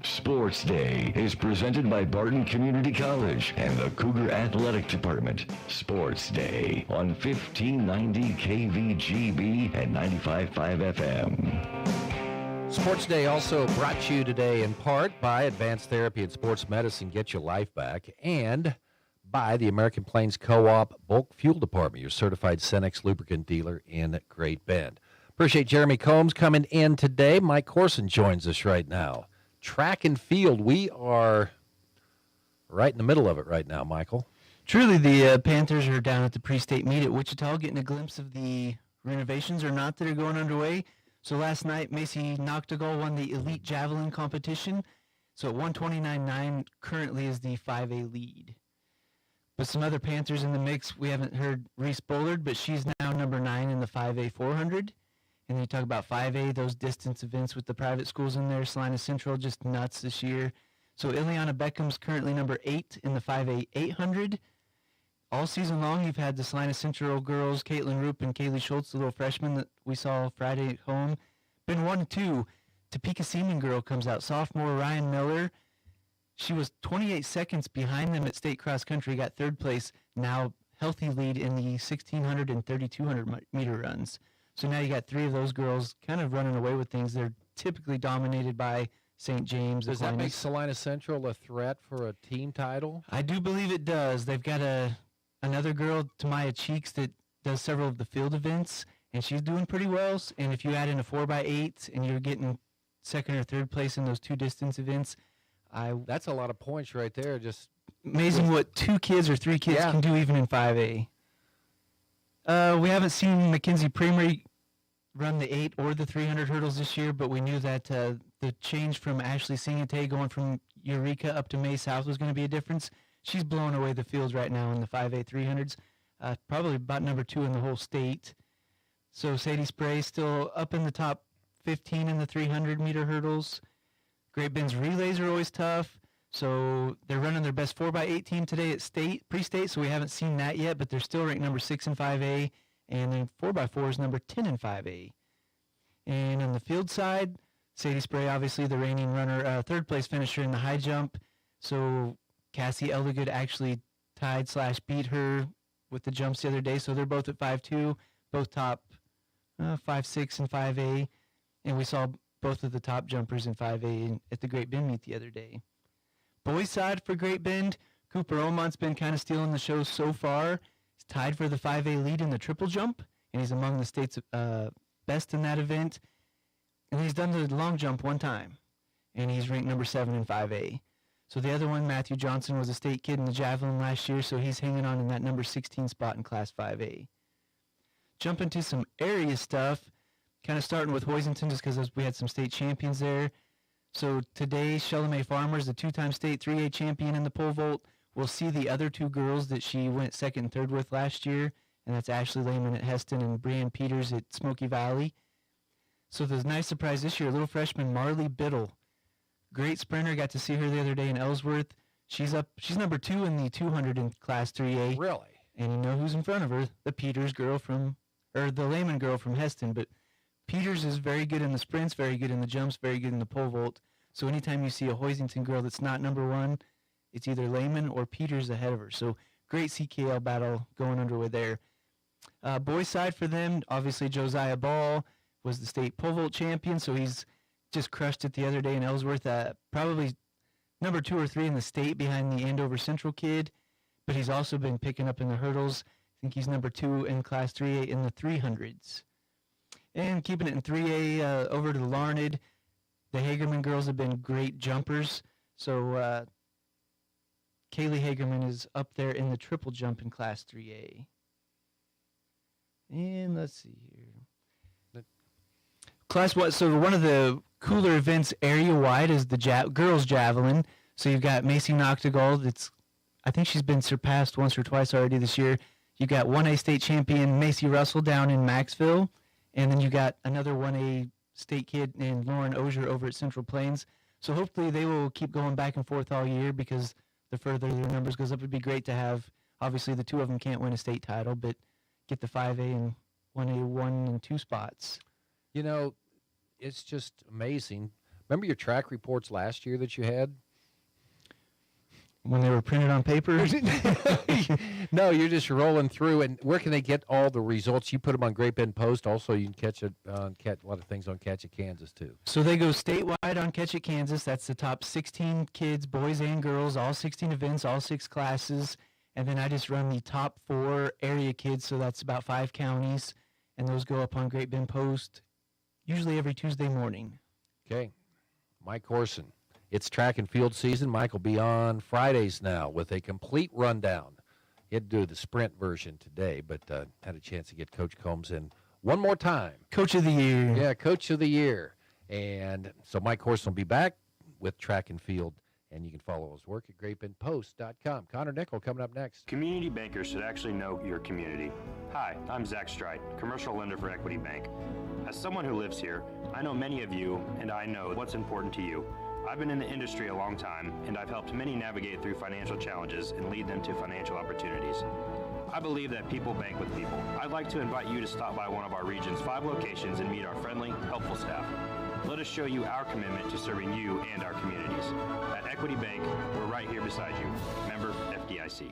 Sports Day is presented by Barton Community College and the Cougar Athletic Department. Sports Day on 1590 KVGB and 95.5 FM. Sports Day also brought to you today in part by Advanced Therapy and Sports Medicine, Get Your Life Back, and by the American Plains Co-op Bulk Fuel Department, your certified Cenex lubricant dealer in Great Bend. Appreciate Jeremy Combs coming in today. Mike Corson joins us right now. Track and field, we are right in the middle of it right now, Michael. Truly, the Panthers are down at the pre-state meet at Wichita, getting a glimpse of the renovations or not that are going underway. So last night, Macy Noctegal won the elite javelin competition. So at 129.9 currently is the 5A lead. But some other Panthers in the mix, we haven't heard Reese Bullard, but she's now number 9 in the 5A 400. And then you talk about 5A, those distance events with the private schools in there. Salina Central just nuts this year. So Ileana Beckham's currently number 8 in the 5A 800. All season long, you've had the Salina Central girls, Caitlin Roop and Kaylee Schultz, the little freshman that we saw Friday at home. Been 1-2. Topeka Seaman girl comes out. Sophomore Ryan Miller. She was 28 seconds behind them at state cross country, got third place. Now healthy lead in the 1,600 and 3,200 meter runs. So now you got 3 of those girls kind of running away with things. They're typically dominated by St. James. Does that make Salina Central a threat for a team title? I do believe it does. They've got another girl, Tamaya Cheeks, that does several of the field events, and she's doing pretty well. And if you add in a 4x8 and you're getting second or third place in those 2 distance events, that's a lot of points right there. Just amazing what 2 kids or 3 kids can do even in 5A. We haven't seen Mackenzie Premery run the 8 or the 300 hurdles this year, but we knew that the change from Ashley Singate going from Eureka up to May South was going to be a difference. She's blowing away the fields right now in the 5A 300s, probably about number 2 in the whole state. So Sadie Spray still up in the top 15 in the 300 meter hurdles. Great Bend's relays are always tough. So they're running their best 4x8 team today at state, pre-state, so we haven't seen that yet, but they're still ranked number 6 in 5A, and then 4x4 is number 10 in 5A. And on the field side, Sadie Spray, obviously the reigning runner, third place finisher in the high jump. So Cassie Eldegood actually tied/beat her with the jumps the other day, so they're both at 5'2", both top 5'6" in 5A, and we saw both of the top jumpers in 5A at the Great Bend meet the other day. Boys side for Great Bend, Cooper Omont's been kind of stealing the show so far. He's tied for the 5A lead in the triple jump, and he's among the state's best in that event. And he's done the long jump 1 time, and he's ranked number 7 in 5A. So the other one, Matthew Johnson, was a state kid in the javelin last year, so he's hanging on in that number 16 spot in Class 5A. Jump into some area stuff, kind of starting with Hoisington just because we had some state champions there. So today, Shellamay Farmers, the 2-time state 3A champion in the pole vault, will see the other 2 girls that she went 2nd and 3rd with last year, and that's Ashley Lehman at Heston and Brianne Peters at Smoky Valley. So there's a nice surprise this year, little freshman Marley Biddle. Great sprinter, got to see her the other day in Ellsworth. She's number 2 in the 200 in Class 3A. Really? And you know who's in front of her? The Peters girl the Lehman girl from Heston, but Peters is very good in the sprints, very good in the jumps, very good in the pole vault. So anytime you see a Hoisington girl that's not number 1, it's either Lehman or Peters ahead of her. So great CKL battle going underway there. Boys side for them, obviously Josiah Ball was the state pole vault champion, so he's just crushed it the other day in Ellsworth. Probably number 2 or 3 in the state behind the Andover Central kid, but he's also been picking up in the hurdles. I think he's number 2 in Class 3A in the 300s. And keeping it in 3A, over to the Larned, the Hagerman girls have been great jumpers. So Kaylee Hagerman is up there in the triple jump in Class 3A. And let's see here. Class 1, so one of the cooler events area-wide is the girls' javelin. So you've got Macy Noctegal. I think she's been surpassed once or twice already this year. You got 1A state champion Macy Russell down in Maxville, and then you got another 1A state kid named Lauren Ozier over at Central Plains. So hopefully they will keep going back and forth all year, because the further their numbers goes up, it'd be great to have. Obviously, the two of them can't win a state title, but get the 5A and 1A 1 and 2 spots. You know, it's just amazing. Remember your track reports last year that you had? When they were printed on paper? No, you're just rolling through. And where can they get all the results? You put them on Great Bend Post. Also, you can catch it on a lot of things on Catch It Kansas, too. So they go statewide on Catch It Kansas. That's the top 16 kids, boys and girls, all 16 events, all 6 classes. And then I just run the top 4 area kids, so that's about 5 counties. And those go up on Great Bend Post, usually every Tuesday morning. Okay. Mike Corson. It's track and field season. Mike will be on Fridays now with a complete rundown. He had to do the sprint version today, but had a chance to get Coach Combs in one more time. Coach of the Year. Yeah, Coach of the Year. And so Mike Corson will be back with track and field, and you can follow his work at greatbendpost.com. Connor Nickel coming up next. Community bankers should actually know your community. Hi, I'm Zach Strite, commercial lender for Equity Bank. As someone who lives here, I know many of you, and I know what's important to you. I've been in the industry a long time, and I've helped many navigate through financial challenges and lead them to financial opportunities. I believe that people bank with people. I'd like to invite you to stop by one of our region's 5 locations and meet our friendly, helpful staff. Let us show you our commitment to serving you and our communities. At Equity Bank, we're right here beside you. Member FDIC.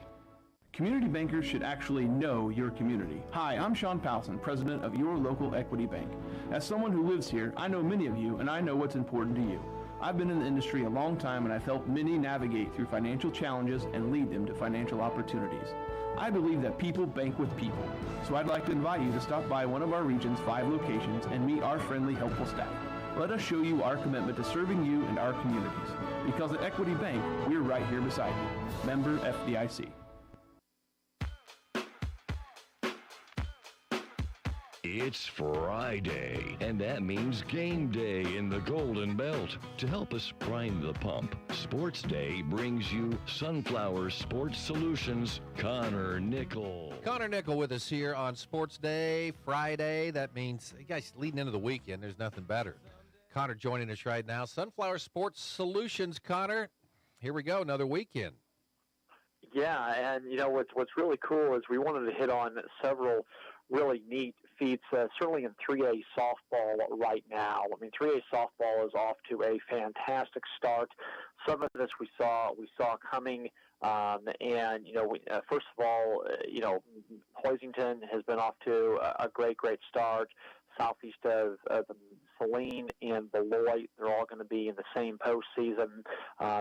Community bankers should actually know your community. Hi, I'm Sean Powson, president of your local Equity Bank. As someone who lives here, I know many of you, and I know what's important to you. I've been in the industry a long time, and I've helped many navigate through financial challenges and lead them to financial opportunities. I believe that people bank with people, so I'd like to invite you to stop by one of our region's 5 locations and meet our friendly, helpful staff. Let us show you our commitment to serving you and our communities. Because at Equity Bank, we're right here beside you. Member FDIC. It's Friday, and that means game day in the Golden Belt. To help us prime the pump, Sports Day brings you Sunflower Sports Solutions, Connor Nickel. Connor Nickel with us here on Sports Day, Friday. That means, you guys, leading into the weekend, there's nothing better. Connor joining us right now. Sunflower Sports Solutions, Connor. Here we go, another weekend. Yeah, and you know what's really cool is we wanted to hit on several really neat feats, certainly in 3A softball right now. I mean, 3A softball is off to a fantastic start. Some of this we saw coming, and you know, first of all, you know, Hoisington has been off to a great start. Southeast of Saline and Beloit, they're all going to be in the same postseason.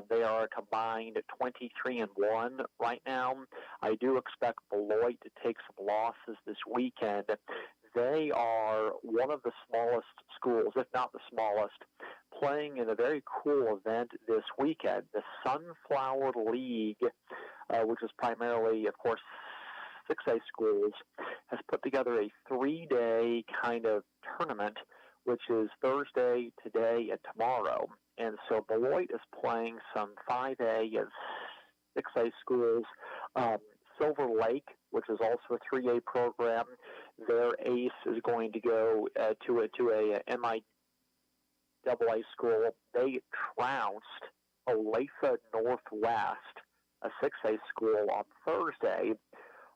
They are combined 23-1 right now. I do expect Beloit to take some losses this weekend. They are one of the smallest schools, if not the smallest, playing in a very cool event this weekend. The Sunflower League, which is primarily, of course, 6A schools, has put together a 3-day kind of tournament, which is Thursday, today, and tomorrow. And so Beloit is playing some 5A and 6A schools. Silver Lake, which is also a 3A program, their ace is going to go to a MIAA school. They trounced Olathe Northwest, a 6A school, on Thursday.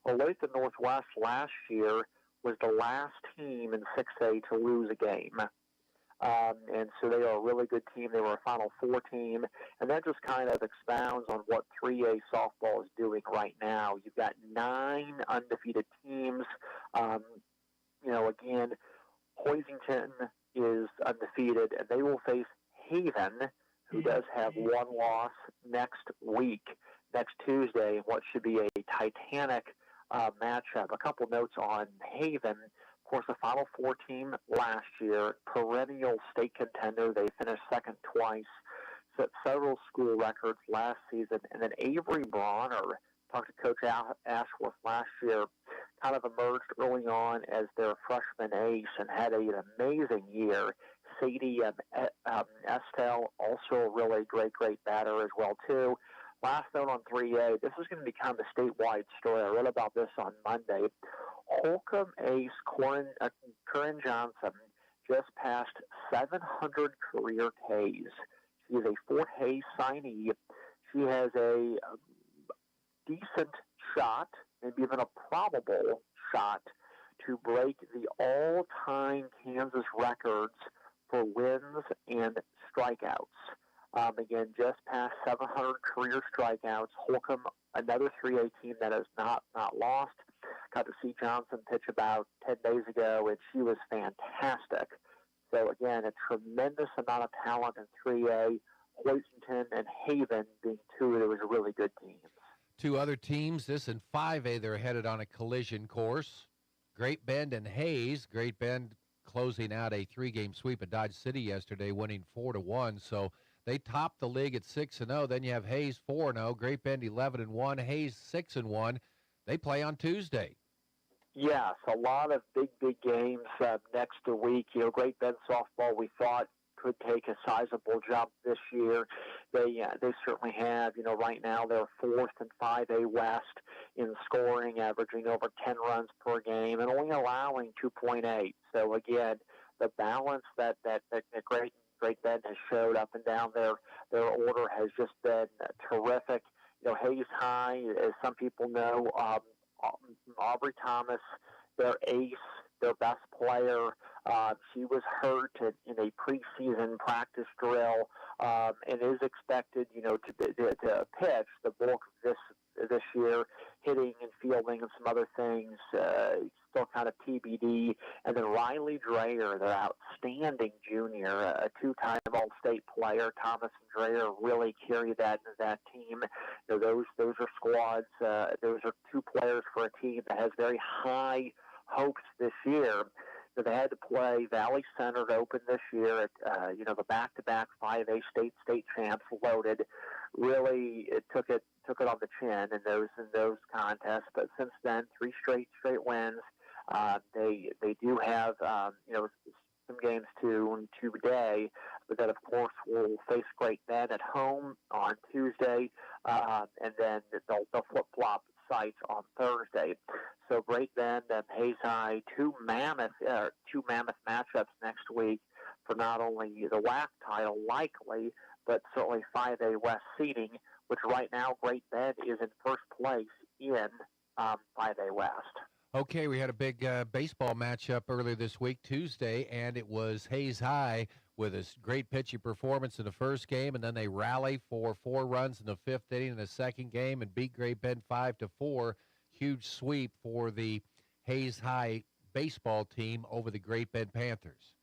Olathe Northwest last year was the last team in 6A to lose a game. And so they are a really good team. They were a Final Four team. And that just kind of expounds on what 3A softball is doing right now. You've got 9 undefeated teams. You know, again, Hoisington is undefeated, and they will face Haven, who does have 1 loss next Tuesday, what should be a titanic matchup. A couple notes on Haven. Of course, a Final Four team last year, perennial state contender. They finished second twice, set several school records last season. And then Avery Bronner, talked to Coach Ashworth last year, kind of emerged early on as their freshman ace and had an amazing year. Sadie Estelle, also a really great batter as well, too. last note on 3A, this is going to be kind of a statewide story. I read about this on Monday. Holcomb ace Corinne Johnson just passed 700 career Ks. She is a Fort Hays signee. She has a decent shot, maybe even a probable shot, to break the all-time Kansas records for wins and strikeouts. Again, just past 700 career strikeouts. Holcomb, another 3A team that has not lost. Got to see Johnson pitch about 10 days ago, and she was fantastic. So, again, a tremendous amount of talent in 3A. Hoytington and Haven being two of those really good teams. Two other teams, this in 5A, they're headed on a collision course. Great Bend and Hayes. Great Bend closing out a 3-game sweep at Dodge City yesterday, winning 4-1. So they topped the league at 6-0. Then you have Hayes 4-0, Great Bend 11-1, Hayes 6-1. They play on Tuesday. Yes, a lot of big games next week. Great Bend softball, we thought, could take a sizable jump this year. They certainly have. Right now they're fourth in 5A West in scoring, averaging over 10 runs per game and only allowing 2.8. So again, the balance that Great Bend has showed up and down their order has just been terrific. Hayes High, as some people know, Aubrey Thomas, their ace, their best player. She was hurt in a preseason practice drill and is expected, to pitch the bulk of this year, hitting and fielding and some other things. Still kind of TBD. And then Riley Dreyer, their outstanding junior, a two-time All-State player. Thomas and Dreyer really carry that team. Those are squads. Those are two players for a team that has very high hopes this year. So they had to play Valley Center to open this year at the back-to-back 5A state champs loaded. Really, it took it on the chin in those contests. But since then, 3 straight wins. They do have some games today, but then of course will face Great Bend at home on Tuesday, and then they'll flip-flop sites on Thursday. So Great Bend and Hayes High, two mammoth matchups next week for not only the WAC title likely, but certainly 5A West seeding, which right now Great Bend is in first place in 5A West. Okay, we had a big baseball matchup earlier this week, Tuesday, and it was Hayes High with a great pitching performance in the first game, and then they rally for 4 runs in the 5th inning in the second game and beat Great Bend 5-4. Huge sweep for the Hayes High baseball team over the Great Bend Panthers.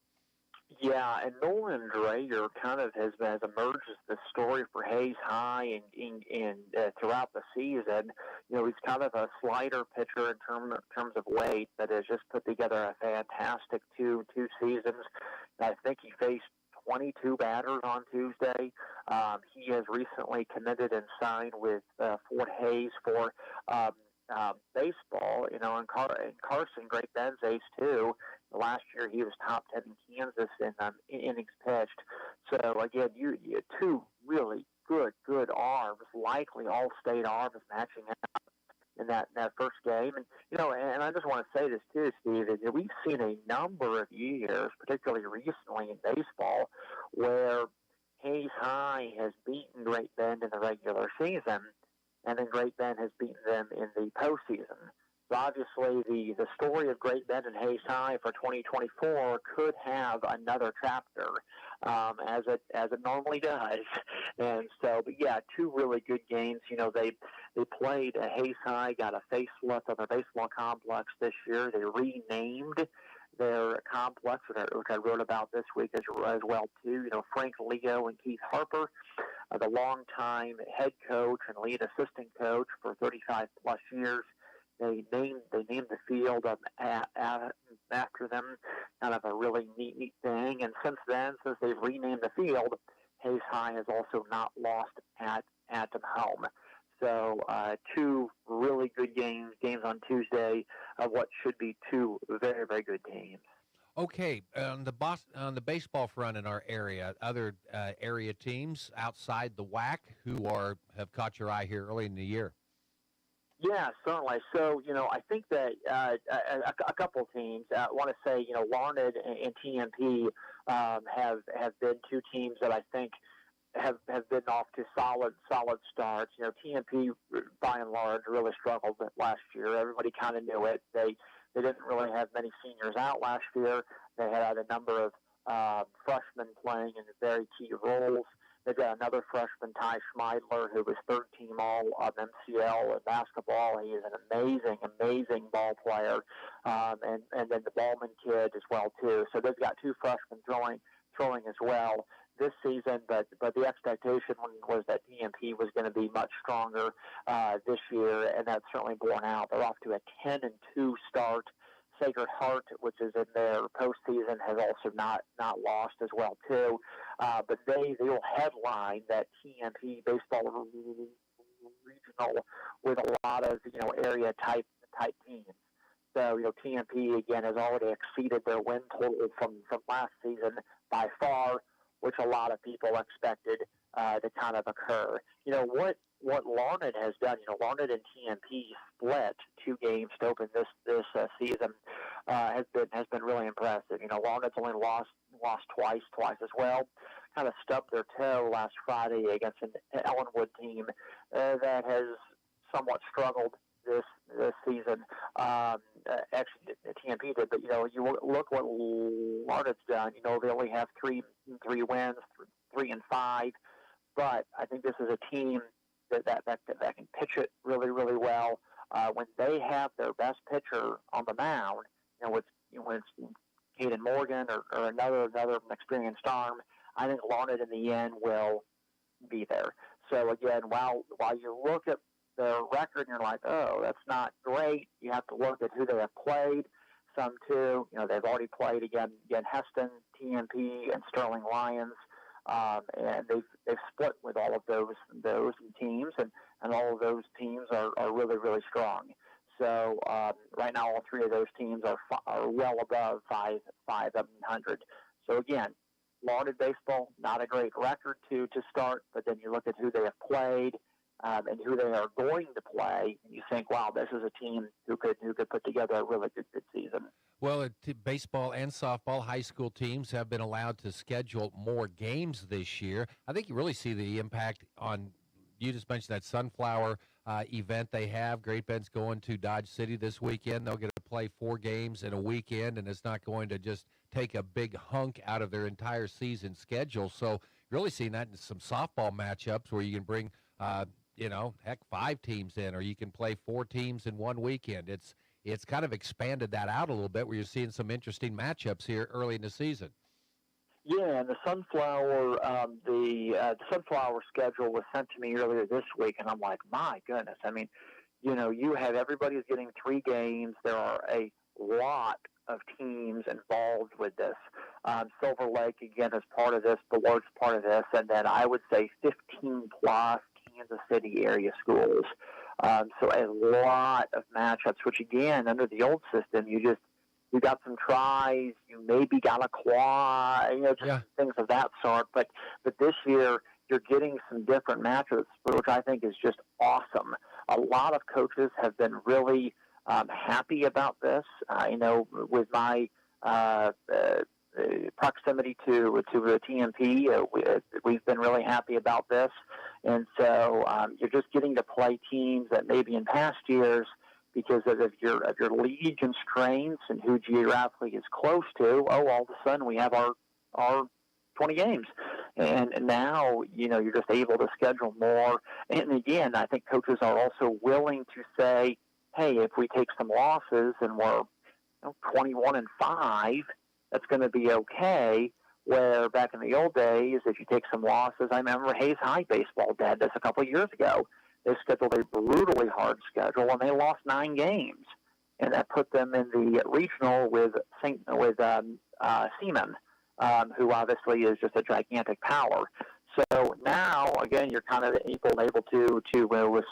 Yeah, and Nolan Dreyer kind of has emerged as the story for Hayes High and throughout the season. He's kind of a slider pitcher in terms of weight, but has just put together a fantastic two seasons. I think he faced 22 batters on Tuesday. He has recently committed and signed with Fort Hays for baseball, and Carson, Great Bend's ace too. Last year he was top 10 in Kansas in innings pitched. So again, you two really good arms, likely all-state arms matching up in that first game. And and I just want to say this too, Steve, is that we've seen a number of years, particularly recently in baseball, where Hayes High has beaten Great Bend in the regular season, and then Great Bend has beaten them in the postseason. So obviously, the story of Great Bend and Hayes High for 2024 could have another chapter, as it normally does. And so, but yeah, 2 really good games. They played Hayes High, got a facelift on their baseball complex this year. They renamed their complex, which I wrote about this week as well too. Frank Leo and Keith Harper, the longtime head coach and lead assistant coach for 35 plus years. They named the field after them, kind of a really neat thing. And since they've renamed the field, Hayes High has also not lost at home. So 2 really good games on Tuesday of what should be 2 very, very good teams. Okay, on the baseball front in our area, other area teams outside the WAC who have caught your eye here early in the year. Yeah, certainly. So, I think that a couple of teams, I want to say, Larned and TMP have been two teams that I think have been off to solid starts. TMP, by and large, really struggled last year. Everybody kind of knew it. They didn't really have many seniors out last year. They had a number of freshmen playing in very key roles. They've got another freshman, Ty Schmeidler, who was third team all MCL in basketball. He is an amazing ball player. And then the Ballman kid as well, too. So they've got two freshmen throwing as well this season, but the expectation was that TMP was going to be much stronger this year, and that's certainly borne out. They're off to a 10-2 start. Sacred Heart, which is in their postseason, has also not lost as well too. But they will headline that TMP baseball regional with a lot of area type teams. So TMP again has already exceeded their win total from last season by far, which a lot of people expected to kind of occur. What Larned has done, Larned and TMP split 2 games to open this season has been really impressive. Larned's only lost twice as well. Kind of stubbed their toe last Friday against an Ellenwood team that has somewhat struggled this season. Actually, TMP did, but you look what Larned's done. They only have three wins, 3-5. But I think this is a team that can pitch it really, really well. When they have their best pitcher on the mound, when it's Caden Morgan or another experienced arm, I think Larned in the end will be there. So again, while you look at their record and you're like, oh, that's not great, you have to look at who they have played. Some too, they've already played again Heston, TMP, and Sterling Lions. And they've split with all of those teams, and all of those teams are really, really strong. So right now, all 3 of those teams are well above 500. So again, Larned baseball, not a great record to start, but then you look at who they have played and who they are going to play, and you think, wow, this is a team who could put together a really good season. Well, baseball and softball high school teams have been allowed to schedule more games this year. I think you really see the impact on, you just mentioned that Sunflower event they have. Great Bend's going to Dodge City this weekend. They'll get to play 4 games in a weekend, and it's not going to just take a big hunk out of their entire season schedule. So you're really seeing that in some softball matchups where you can bring, 5 teams in, or you can play 4 teams in one weekend. It's kind of expanded that out a little bit where you're seeing some interesting matchups here early in the season. Yeah, and the Sunflower schedule was sent to me earlier this week, and I'm like, my goodness. I mean, you have everybody's getting 3 games. There are a lot of teams involved with this. Silver Lake, again, is part of this, the large part of this, and then I would say 15-plus Kansas City area schools. So a lot of matchups, which again, under the old system, you got some tries, you maybe got a quad, things of that sort. But this year, you're getting some different matchups, which I think is just awesome. A lot of coaches have been really happy about this. With my proximity to the TMP, we've been really happy about this. And so you're just getting to play teams that maybe in past years, because of your league constraints and who geographically is close to, all of a sudden we have our 20 games. And now, you're just able to schedule more. And again, I think coaches are also willing to say, hey, if we take some losses and we're 21-5, that's going to be okay. Where back in the old days, if you take some losses, I remember Hayes High baseball did this a couple of years ago. They scheduled a brutally hard schedule, and they lost 9 games, and that put them in the regional with Seaman, who obviously is just a gigantic power. So now, again, you're kind of able to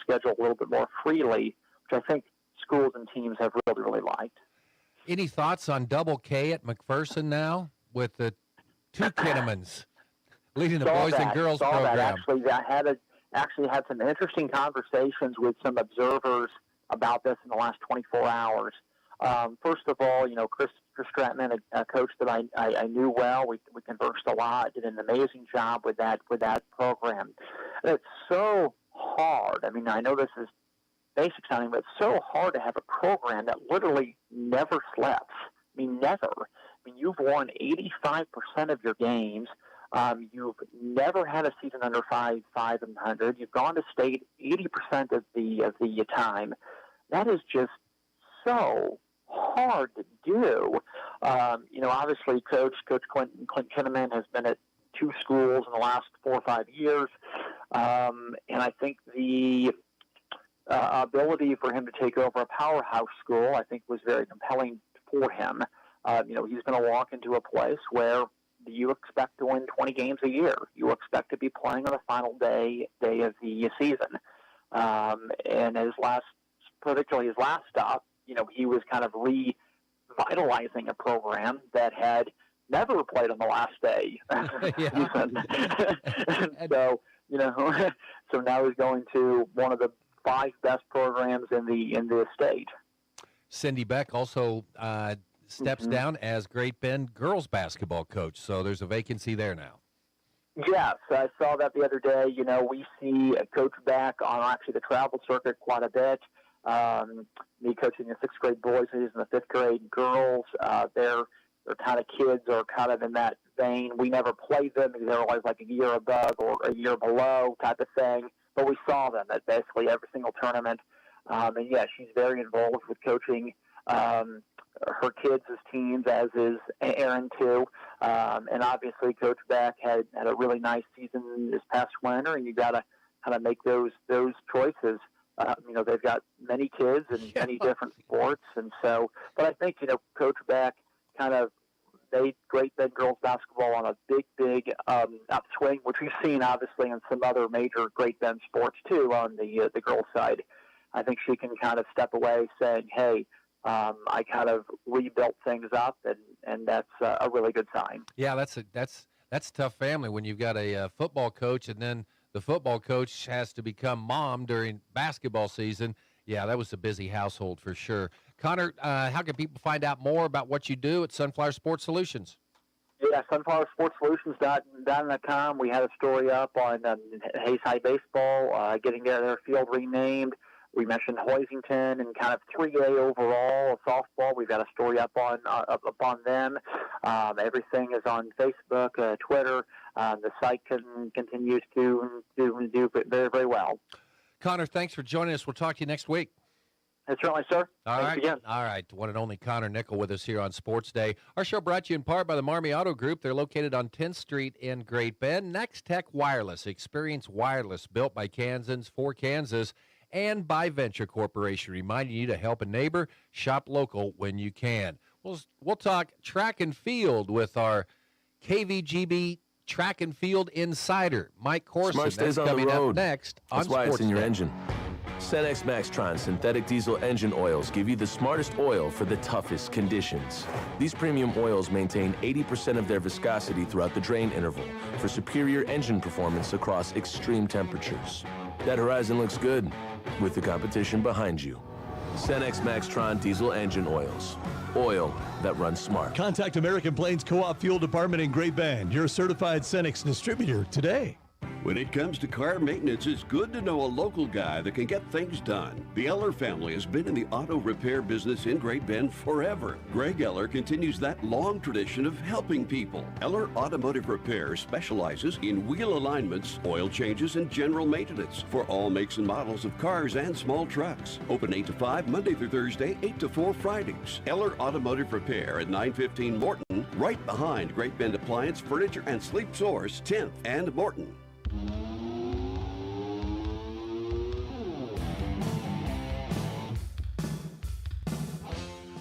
schedule a little bit more freely, which I think schools and teams have really, really liked. Any thoughts on Double K at McPherson now with the two Kinnemans leading the boys and girls program? Actually, I had some interesting conversations with some observers about this in the last 24 hours. First of all, Chris Stratman, a coach that I knew well, we conversed a lot, did an amazing job with that program. And it's so hard. I mean, I know this is basic sounding, but it's so hard to have a program that literally never sleeps. I mean, never. I mean, you've won 85% of your games. You've never had a season under 500. You've gone to state 80% of the time. That is just so hard to do. Obviously, Coach Clint Kinneman has been at two schools in the last 4 or 5 years, and I think the ability for him to take over a powerhouse school, I think, was very compelling for him. He's going to walk into a place where you expect to win 20 games a year. You expect to be playing on the final day of the season. And particularly his last stop, he was kind of revitalizing a program that had never played on the last day of the season. So now he's going to one of the 5 best programs in the state. Cindy Beck also steps down as Great Bend girls basketball coach, so there's a vacancy there now. Yes, I saw that the other day. We see Coach Beck on actually the travel circuit quite a bit. Me coaching the 6th grade boys, he's in the 5th grade girls. Their kind of kids are kind of in that vein. We never played them because they're always like a year above or a year below type of thing. But we saw them at basically every single tournament. And yeah, she's very involved with coaching her kids as teams, as is Aaron too. And obviously Coach Beck had a really nice season this past winter, and you got to kind of make those choices. They've got many kids and many different sports. And so, but I think, Coach Beck kind of made Great Bend girls basketball on a big upswing, which we've seen obviously in some other major Great Bend sports too on the girls side. I think she can kind of step away saying, hey, I kind of rebuilt things up, and that's a really good sign. Yeah, that's a tough family when you've got a football coach, and then the football coach has to become mom during basketball season. Yeah, that was a busy household for sure. Connor, how can people find out more about what you do at Sunflower Sports Solutions? Yeah, sunflowersportsolutions.com. We had a story up on Hayes High Baseball, getting their field renamed. We mentioned Hoisington and kind of 3A overall softball. We've got a story up on them. Everything is on Facebook, Twitter. The site continues to do very, very well. Connor, thanks for joining us. We'll talk to you next week. Certainly, sir. Thanks again. All right. One and only Connor Nickel with us here on Sports Day. Our show brought to you in part by the Marmy Auto Group. They're located on 10th Street in Great Bend. Next Tech Wireless. Experience wireless built by Kansans for Kansas. And by Venture Corporation, reminding you to help a neighbor, shop local when you can. We'll talk track and field with our KVGB Track and Field Insider, Mike Corson. Smart stays That's on coming the road. up next on That's why Sports it's in your Day. engine. Cenex Maxtron synthetic diesel engine oils give you the smartest oil for the toughest conditions. These premium oils maintain 80% of their viscosity throughout the drain interval for superior engine performance across extreme temperatures. That horizon looks good with the competition behind you. Cenex Maxtron diesel engine oils. Oil that runs smart. Contact American Plains Co-op Fuel Department in Great Bend, your certified Cenex distributor today. When it comes to car maintenance, it's good to know a local guy that can get things done. The Eller family has been in the auto repair business in Great Bend forever. Greg Eller continues that long tradition of helping people. Eller Automotive Repair specializes in wheel alignments, oil changes, and general maintenance for all makes and models of cars and small trucks. Open 8 to 5 Monday through Thursday, 8 to 4 Fridays. Eller Automotive Repair at 915 Morton, right behind Great Bend Appliance, Furniture, and Sleep Source, 10th and Morton.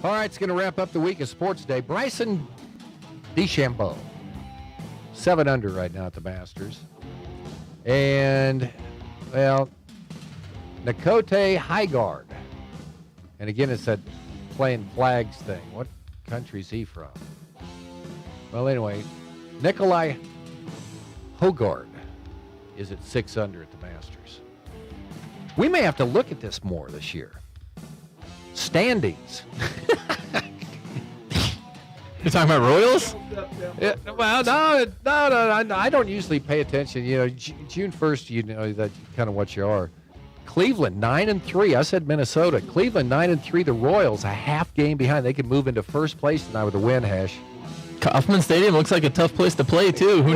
All right, it's going to wrap up the week of Sports Day. Bryson DeChambeau, 7 under right now at the Masters. And, well, Nakote Highgard. And again, it's that playing flags thing. What country's he from? Well, anyway, Nikolai Hogard is at 6 under at the Masters. We may have to look at this more this year. Standings. You're talking about Royals? Yeah, well, no, I don't usually pay attention. You know, June 1st, you know that kind of what you are. Cleveland 9-3. I said Minnesota. Cleveland 9-3. The Royals a half game behind. They could move into first place tonight with a win. Hash. Kauffman Stadium looks like a tough place to play too. Who